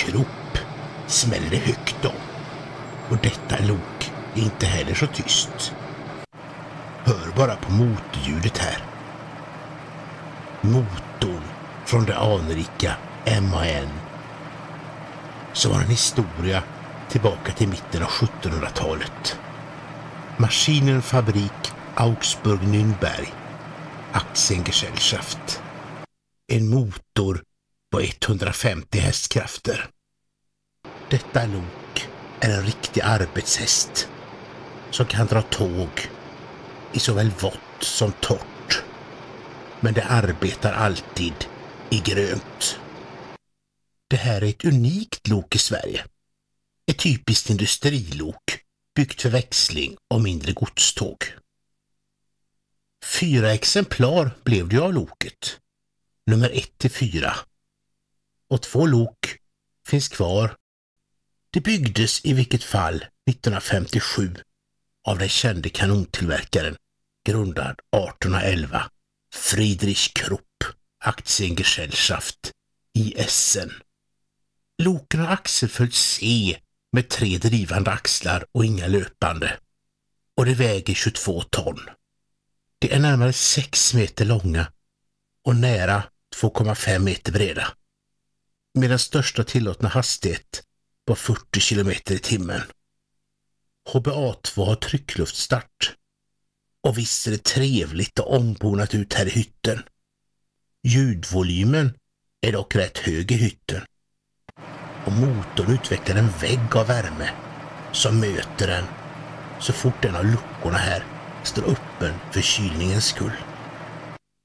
krop smäller det högt om. Och detta lok är inte heller så tyst. Hör bara på motorljudet här. Motorn från det anrika MAN, som har en historia tillbaka till mitten av 1700-talet. Maschinen Fabrik Augsburg-Nürnberg, Aktiengesellschaft. En motor på 150 hästkrafter. Detta lok är en riktig arbetshäst som kan dra tåg i såväl vått som torrt. Men det arbetar alltid i grönt. Det här är ett unikt lok i Sverige. Ett typiskt industrilok byggt för växling och mindre godståg. 4 exemplar blev det av loket, nummer 1-4. Och 2 lok finns kvar. Det byggdes i vilket fall 1957 av den kände kanontillverkaren, grundad 1811, Friedrich Krupp, Aktiengesellschaft i Essen. Loken har axelföljd C med 3 drivande axlar och inga löpande. Och det väger 22 ton. Det är närmare 6 meter långa och nära 2,5 meter breda. Med den största tillåtna hastighet på 40 km i timmen. HBA2 har tryckluftstart. Och visst är det trevligt och ombonat ut här i hytten. Ljudvolymen är dock rätt hög i hytten. Och motorn utvecklar en vägg av värme som möter den så fort en av luckorna här står öppen för kylningens skull.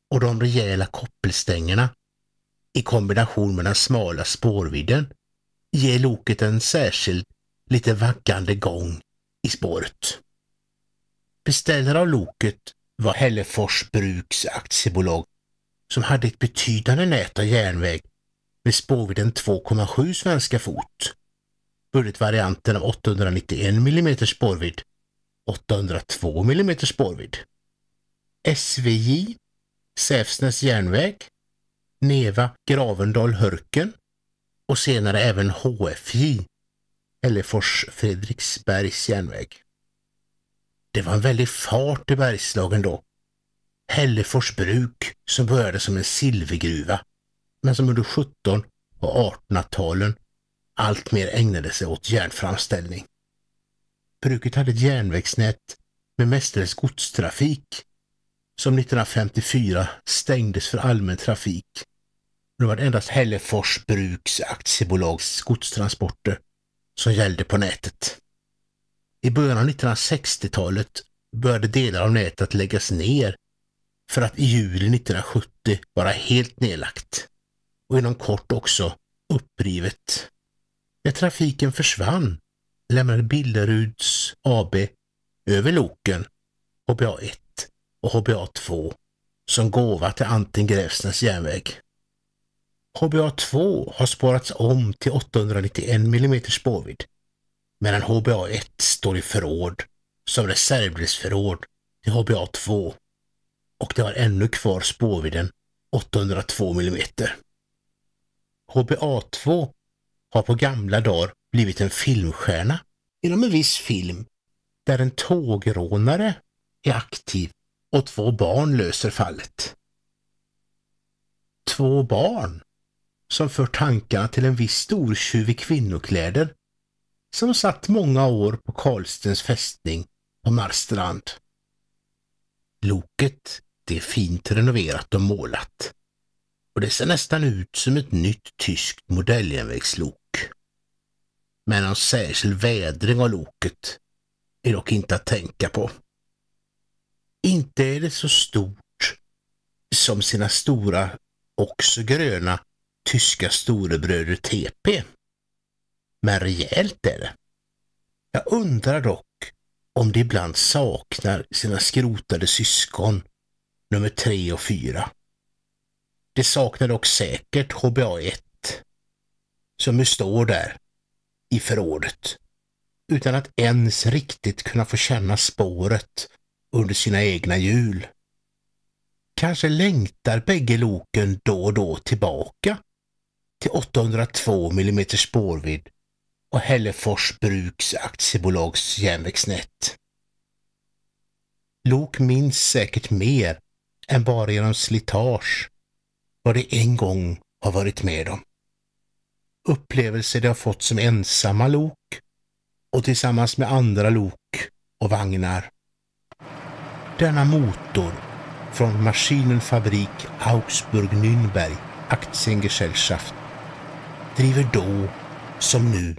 Och de rejäla koppelstängerna i kombination med den smala spårvidden ger loket en särskild lite vaggande gång i spåret. Beställare av loket var Hällefors Bruks aktiebolag, som hade ett betydande nät av järnväg med spårvidden 2,7 svenska fot. Budgetvarianten av 891 mm spårvidd, 802 mm spårvidd. SVJ, Säfsnäs järnväg, Neva Gravendal Hörken och senare även HFJ, Hällefors Fredriksbergs järnväg. Det var en väldig fart i Bergslagen då. Hällefors bruk, som började som en silvergruva, men som under 1700- och 1800-talen allt mer ägnade sig åt järnframställning. Bruket hade ett järnvägsnät med mestadels godstrafik som 1954 stängdes för allmän trafik. Nu var det endast Hällefors Bruks aktiebolags godstransporter som gällde på nätet. I början av 1960-talet började delar av nätet läggas ner för att i juli 1970 vara helt nedlagt och inom kort också upprivet. När trafiken försvann lämnade Billeruds AB över loken HBA1 och HBA2 som gåva till Antin Gräfsnäs järnväg. HBA2 har spårats om till 891 mm spårvidd, medan HBA1 står i förråd som reservdelsförråd till HBA2 och det har ännu kvar spårvidden 802 mm. HBA2 har på gamla dagar blivit en filmstjärna inom en viss film där en tågrånare är aktiv och 2 barn löser fallet. 2 barn som för tankarna till en viss stortjuv i kvinnokläder som satt många år på Karlstens fästning på Marstrand. Loket, det är fint renoverat och målat. Och det ser nästan ut som ett nytt tyskt modelljärnvägslok. Men någon särskild vädring av loket är dock inte att tänka på. Inte är det så stort som sina stora, också gröna, tyska storebröder TP. Men rejält är det. Jag undrar dock om det ibland saknar sina skrotade syskon nummer 3 och 4. Det saknar dock säkert HBA1 som nu står där i förrådet utan att ens riktigt kunna få känna spåret under sina egna hjul. Kanske längtar bägge loken då och då tillbaka till 802 mm spårvidd och Hällefors Bruks aktiebolags järnvägsnät. Lok minns säkert mer än bara genom slitage vad det en gång har varit med om. Upplevelser de har fått som ensamma lok och tillsammans med andra lok och vagnar. Denna motor från Maschinenfabrik Augsburg-Nürnberg Aktiengesellschaft driver då som nu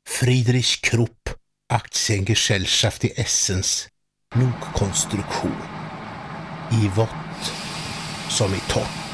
Friedrich Krupp Aktiengesellschaft i Essens lokkonstruktion. I vått som i torrt.